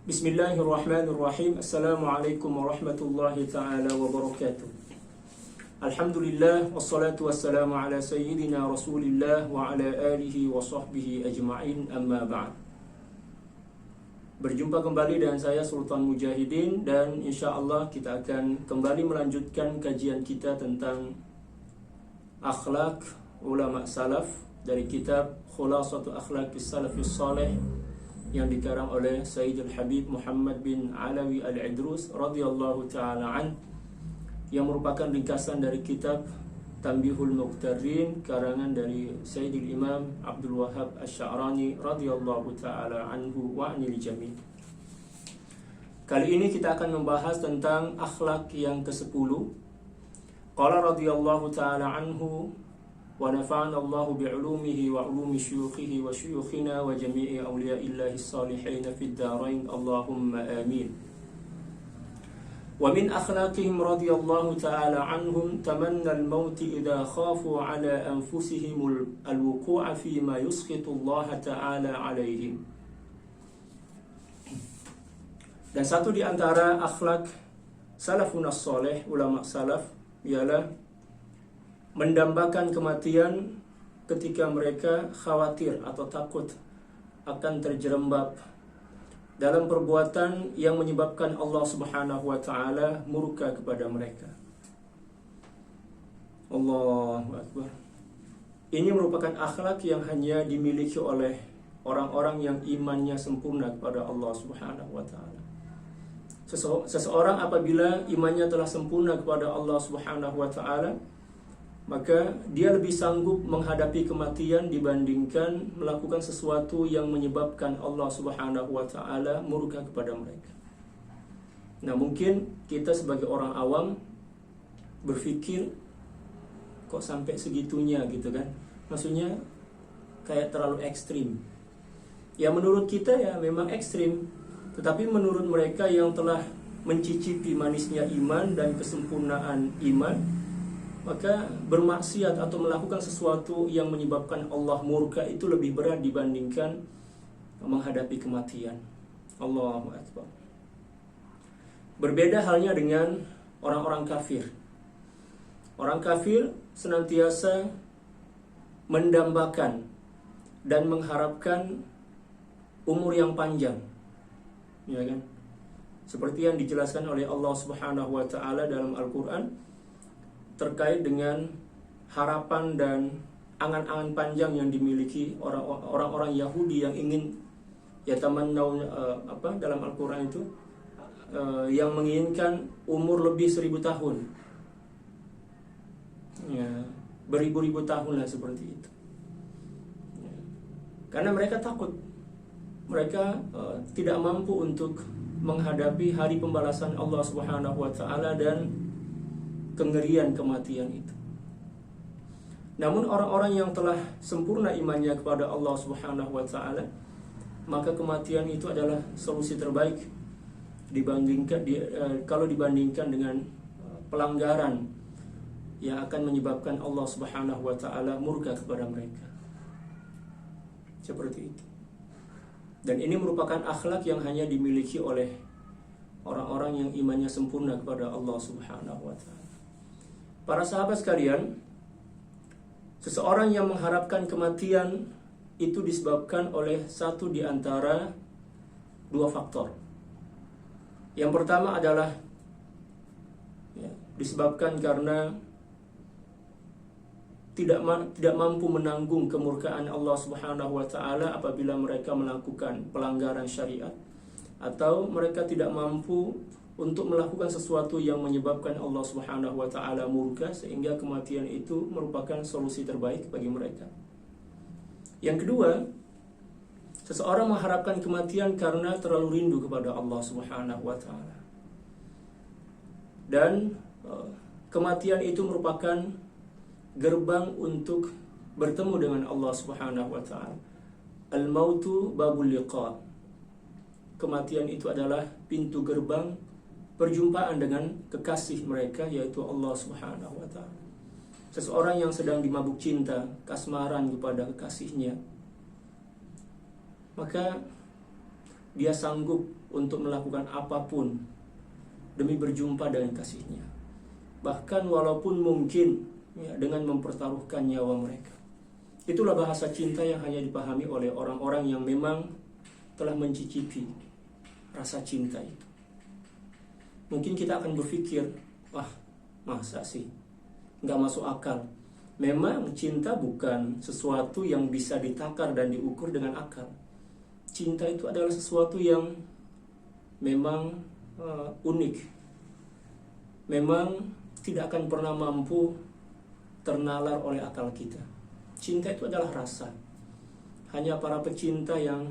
Bismillahirrahmanirrahim. Assalamualaikum warahmatullahi ta'ala wabarakatuh. Alhamdulillah, wassalatu wassalamu ala sayyidina rasulillah wa ala alihi wa sahbihi ajma'in, amma ba'd. Berjumpa kembali dengan saya Sultan Mujahidin, dan insyaAllah kita akan kembali melanjutkan kajian kita tentang akhlak ulama salaf dari kitab Khulasatu Akhlaqis Salafis Salih yang dikarang oleh Sayyidul Habib Muhammad bin Alawi Al-Idrus radhiyallahu ta'ala an, yang merupakan ringkasan dari kitab Tanbihul Muqtarrin karangan dari Sayyidul Imam Abdul Wahhab Asy-Sya'rani radhiyallahu ta'ala anhu wa anil jami'. Kali ini kita akan membahas tentang akhlak yang ke-10. Qala radhiyallahu ta'ala anhu wa nafa'ana Allahu bi'ulumihi wa 'ulumi syuyukhihi wa syuyukhina wa jami'i awliya'illahi salihin fid dharain, Allahumma amin. Wa min akhlaqihim radhiyallahu ta'ala anhum tamanna al-maut idza khafu 'ala anfusihim al-wuqu'a fi ma yusqitu Allah ta'ala 'alaihim. Dan satu di antara akhlak salafun as-salih, ulama salaf, ialah mendambakan kematian ketika mereka khawatir atau takut akan terjerembab dalam perbuatan yang menyebabkan Allah Subhanahu wa ta'ala murka kepada mereka. Allahu Akbar. Ini merupakan akhlak yang hanya dimiliki oleh orang-orang yang imannya sempurna kepada Allah Subhanahu wa ta'ala. Seseorang apabila imannya telah sempurna kepada Allah Subhanahu wa ta'ala, maka dia lebih sanggup menghadapi kematian dibandingkan melakukan sesuatu yang menyebabkan Allah Subhanahu wa ta'ala murka kepada mereka. Nah, mungkin kita sebagai orang awam berpikir, kok sampai segitunya gitu kan? Maksudnya kayak terlalu ekstrim. Ya menurut kita ya memang ekstrim, tetapi menurut mereka yang telah mencicipi manisnya iman dan kesempurnaan iman, maka bermaksiat atau melakukan sesuatu yang menyebabkan Allah murka itu lebih berat dibandingkan menghadapi kematian. Allahu Akbar. Berbeda halnya dengan orang-orang kafir. Orang kafir senantiasa mendambakan dan mengharapkan umur yang panjang, ya kan? Seperti yang dijelaskan oleh Allah Subhanahu wa ta'ala dalam Al-Quran terkait dengan harapan dan angan-angan panjang yang dimiliki orang-orang Yahudi yang ingin yatamannau dalam Al-Quran itu yang menginginkan umur lebih 1000 tahun, ya, beribu-ribu tahun lah seperti itu, ya. Karena mereka takut, mereka tidak mampu untuk menghadapi hari pembalasan Allah Subhanahu wa ta'ala dan kengerian kematian itu. Namun orang-orang yang telah sempurna imannya kepada Allah Subhanahu wa ta'ala, maka kematian itu adalah solusi terbaik kalau dibandingkan dengan pelanggaran yang akan menyebabkan Allah Subhanahu wa ta'ala murka kepada mereka. Seperti itu. Dan ini merupakan akhlak yang hanya dimiliki oleh orang-orang yang imannya sempurna kepada Allah Subhanahu wa ta'ala. Para sahabat sekalian, seseorang yang mengharapkan kematian itu disebabkan oleh satu di antara dua faktor. Yang pertama adalah disebabkan karena tidak mampu menanggung kemurkaan Allah Subhanahu wa ta'ala apabila mereka melakukan pelanggaran syariat, atau mereka tidak mampu untuk melakukan sesuatu yang menyebabkan Allah Subhanahu wa ta'ala murka, sehingga kematian itu merupakan solusi terbaik bagi mereka. Yang kedua, seseorang mengharapkan kematian karena terlalu rindu kepada Allah Subhanahu wa ta'ala. Dan kematian itu merupakan gerbang untuk bertemu dengan Allah Subhanahu wa ta'ala. Al-mautu babul liqa. Kematian itu adalah pintu gerbang perjumpaan dengan kekasih mereka, yaitu Allah Subhanahu wa ta'ala. Seseorang yang sedang dimabuk cinta, kasmaran kepada kekasihnya, maka dia sanggup untuk melakukan apapun demi berjumpa dengan kasihnya. Bahkan walaupun mungkin dengan mempertaruhkan nyawa mereka. Itulah bahasa cinta yang hanya dipahami oleh orang-orang yang memang telah mencicipi rasa cinta itu. Mungkin kita akan berpikir, wah masa sih, nggak masuk akal. Memang cinta bukan sesuatu yang bisa ditakar dan diukur dengan akal. Cinta itu adalah sesuatu yang memang unik. Memang tidak akan pernah mampu ternalar oleh akal kita. Cinta itu adalah rasa. Hanya para pecinta yang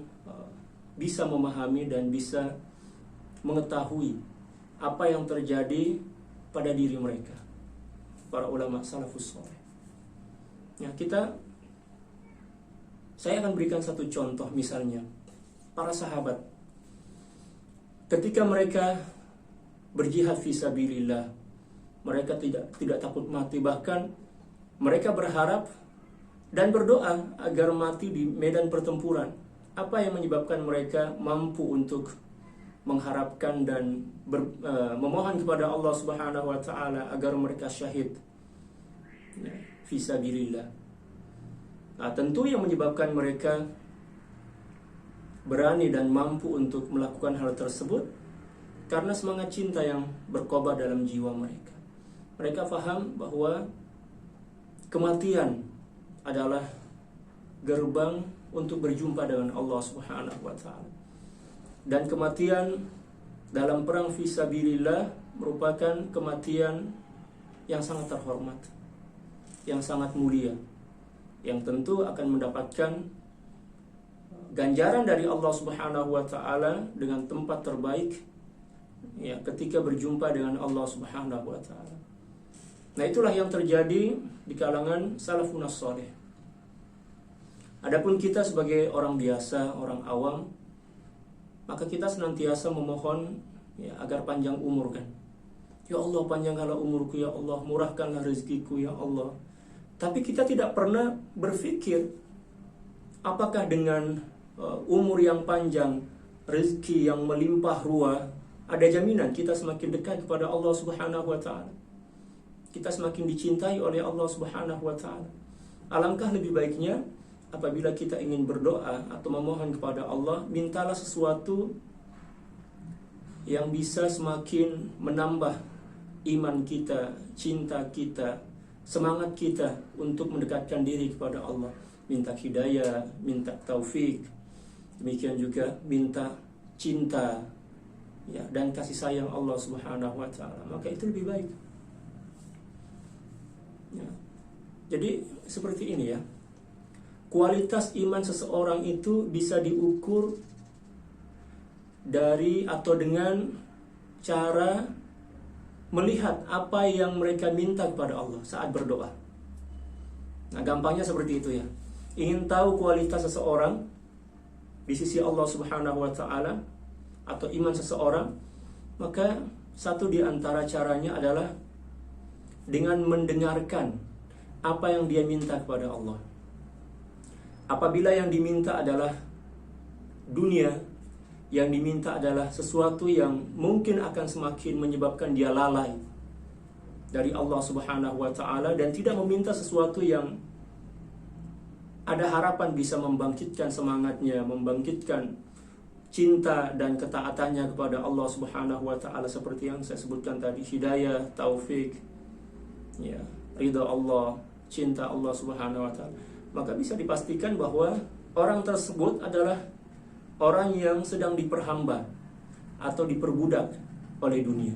bisa memahami dan bisa mengetahui apa yang terjadi pada diri mereka. Para ulama salafus saleh. Ya, saya akan berikan satu contoh misalnya. Para sahabat ketika mereka berjihad fisabilillah, mereka tidak takut mati, bahkan mereka berharap dan berdoa agar mati di medan pertempuran. Apa yang menyebabkan mereka mampu untuk mengharapkan dan memohon kepada Allah Subhanahu wa taala agar mereka syahid fisabilillah? Nah, tentu yang menyebabkan mereka berani dan mampu untuk melakukan hal tersebut karena semangat cinta yang berkobar dalam jiwa mereka. Mereka faham bahwa kematian adalah gerbang untuk berjumpa dengan Allah Subhanahu wa taala. Dan kematian dalam perang fisabilillah merupakan kematian yang sangat terhormat, yang sangat mulia, yang tentu akan mendapatkan ganjaran dari Allah Subhanahu wa taala dengan tempat terbaik ya ketika berjumpa dengan Allah Subhanahu wa taala. Nah, itulah yang terjadi di kalangan salafun saleh. Adapun kita sebagai orang biasa, orang awam, maka kita senantiasa memohon ya, agar panjang umur kan. Ya Allah, panjangkanlah umurku ya Allah, murahkanlah rezekiku ya Allah. Tapi kita tidak pernah berpikir apakah dengan umur yang panjang, rezeki yang melimpah ruah, ada jaminan kita semakin dekat kepada Allah Subhanahu wa taala. Kita semakin dicintai oleh Allah Subhanahu wa taala. Alangkah lebih baiknya apabila kita ingin berdoa atau memohon kepada Allah, mintalah sesuatu yang bisa semakin menambah iman kita, cinta kita, semangat kita untuk mendekatkan diri kepada Allah. Minta hidayah, minta taufik, demikian juga minta cinta ya, dan kasih sayang Allah Subhanahu wa taala. Maka itu lebih baik ya. Jadi seperti ini ya, kualitas iman seseorang itu bisa diukur dari atau dengan cara melihat apa yang mereka minta kepada Allah saat berdoa. Nah, gampangnya seperti itu ya. Ingin tahu kualitas seseorang di sisi Allah Subhanahu wa taala atau iman seseorang, maka satu di antara caranya adalah dengan mendengarkan apa yang dia minta kepada Allah. Apabila yang diminta adalah dunia, yang diminta adalah sesuatu yang mungkin akan semakin menyebabkan dia lalai dari Allah Subhanahu wa taala dan tidak meminta sesuatu yang ada harapan bisa membangkitkan semangatnya, membangkitkan cinta dan ketaatannya kepada Allah Subhanahu wa taala seperti yang saya sebutkan tadi, hidayah, taufik, ya, ridha Allah, cinta Allah Subhanahu wa taala, maka bisa dipastikan bahwa orang tersebut adalah orang yang sedang diperhamba atau diperbudak oleh dunia.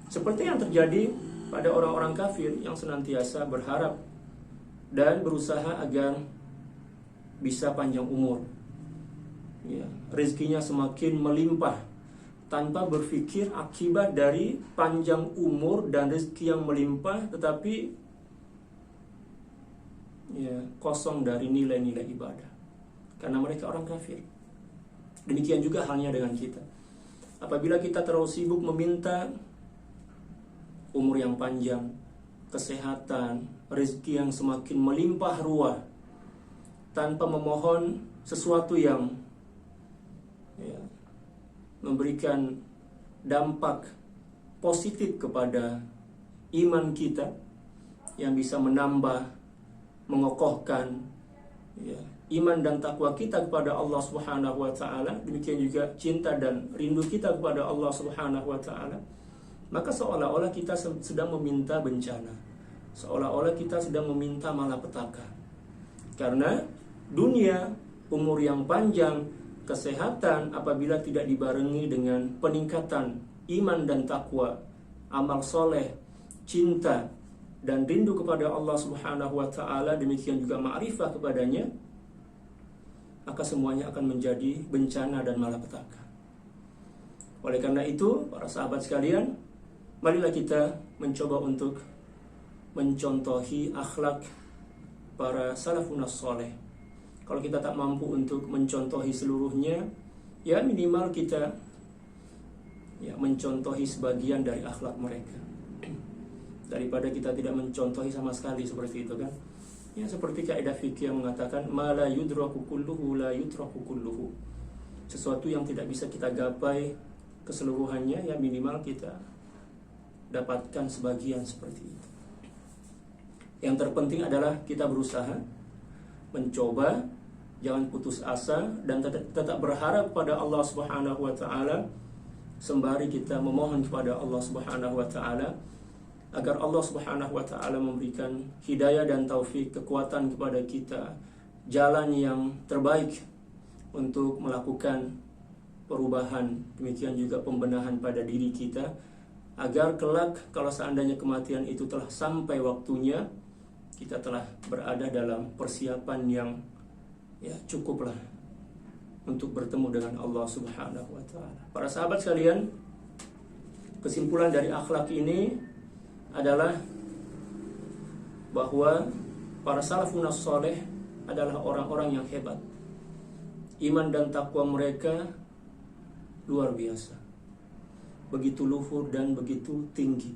Seperti yang terjadi pada orang-orang kafir yang senantiasa berharap dan berusaha agar bisa panjang umur ya, rezekinya semakin melimpah, tanpa berpikir akibat dari panjang umur dan rezeki yang melimpah tetapi ya, kosong dari nilai-nilai ibadah, karena mereka orang kafir. Demikian juga halnya dengan kita. Apabila kita terlalu sibuk meminta umur yang panjang, kesehatan, rezeki yang semakin melimpah ruah, tanpa memohon sesuatu yang ya, memberikan dampak positif kepada iman kita, yang bisa menambah, mengokohkan ya, iman dan takwa kita kepada Allah Subhanahu wa taala, demikian juga cinta dan rindu kita kepada Allah Subhanahu wa taala, maka seolah-olah kita sedang meminta bencana, seolah-olah kita sedang meminta malapetaka. Karena dunia, umur yang panjang, kesehatan apabila tidak dibarengi dengan peningkatan iman dan takwa, amal soleh, cinta dan rindu kepada Allah Subhanahu wa taala, demikian juga ma'rifah kepadanya, maka semuanya akan menjadi bencana dan malapetaka. Oleh karena itu, para sahabat sekalian, marilah kita mencoba untuk mencontohi akhlak para salafun saleh. Kalau kita tak mampu untuk mencontohi seluruhnya, ya minimal kita ya mencontohi sebagian dari akhlak mereka, daripada kita tidak mencontohi sama sekali seperti itu kan. Ya, seperti kaidah fikih yang mengatakan ma la yudraku kulluhu la yutraku kulluhu. Sesuatu yang tidak bisa kita gapai keseluruhannya, ya minimal kita dapatkan sebagian seperti itu. Yang terpenting adalah kita berusaha, mencoba, jangan putus asa, dan tetap berharap pada Allah Subhanahu wa taala, sembari kita memohon kepada Allah Subhanahu wa taala agar Allah Subhanahu wa taala memberikan hidayah dan taufik, kekuatan kepada kita, jalan yang terbaik untuk melakukan perubahan, demikian juga pembenahan pada diri kita, agar kelak kalau seandainya kematian itu telah sampai waktunya, kita telah berada dalam persiapan yang ya cukuplah untuk bertemu dengan Allah Subhanahu wa taala. Para sahabat sekalian, kesimpulan dari akhlak ini adalah bahwa para salafun saleh adalah orang-orang yang hebat. Iman dan takwa mereka luar biasa, begitu luhur dan begitu tinggi,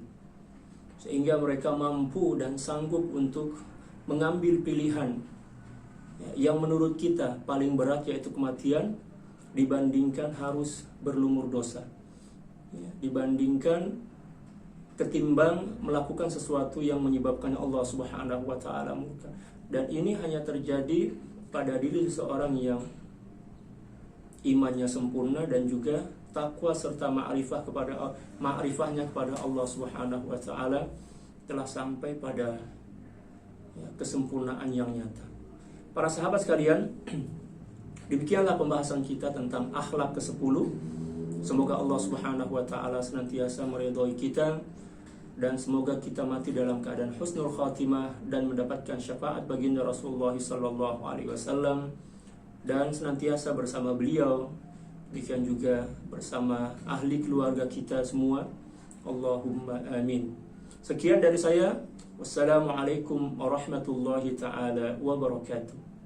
sehingga mereka mampu dan sanggup untuk mengambil pilihan yang menurut kita paling berat, yaitu kematian, dibandingkan harus berlumur dosa, dibandingkan ketimbang melakukan sesuatu yang menyebabkan Allah Subhanahu wa taala murka. Dan ini hanya terjadi pada diri seseorang yang imannya sempurna dan juga takwa serta ma'rifahnya kepada Allah Subhanahu wa taala telah sampai pada kesempurnaan yang nyata. Para sahabat sekalian, demikianlah pembahasan kita tentang akhlak ke-10. Semoga Allah Subhanahu wa taala senantiasa meridhai kita, dan semoga kita mati dalam keadaan husnul khatimah dan mendapatkan syafaat baginda Rasulullah sallallahu alaihi wasallam, dan senantiasa bersama beliau, demikian juga bersama ahli keluarga kita semua. Allahumma amin. Sekian dari saya. Wassalamualaikum warahmatullahi taala wabarakatuh.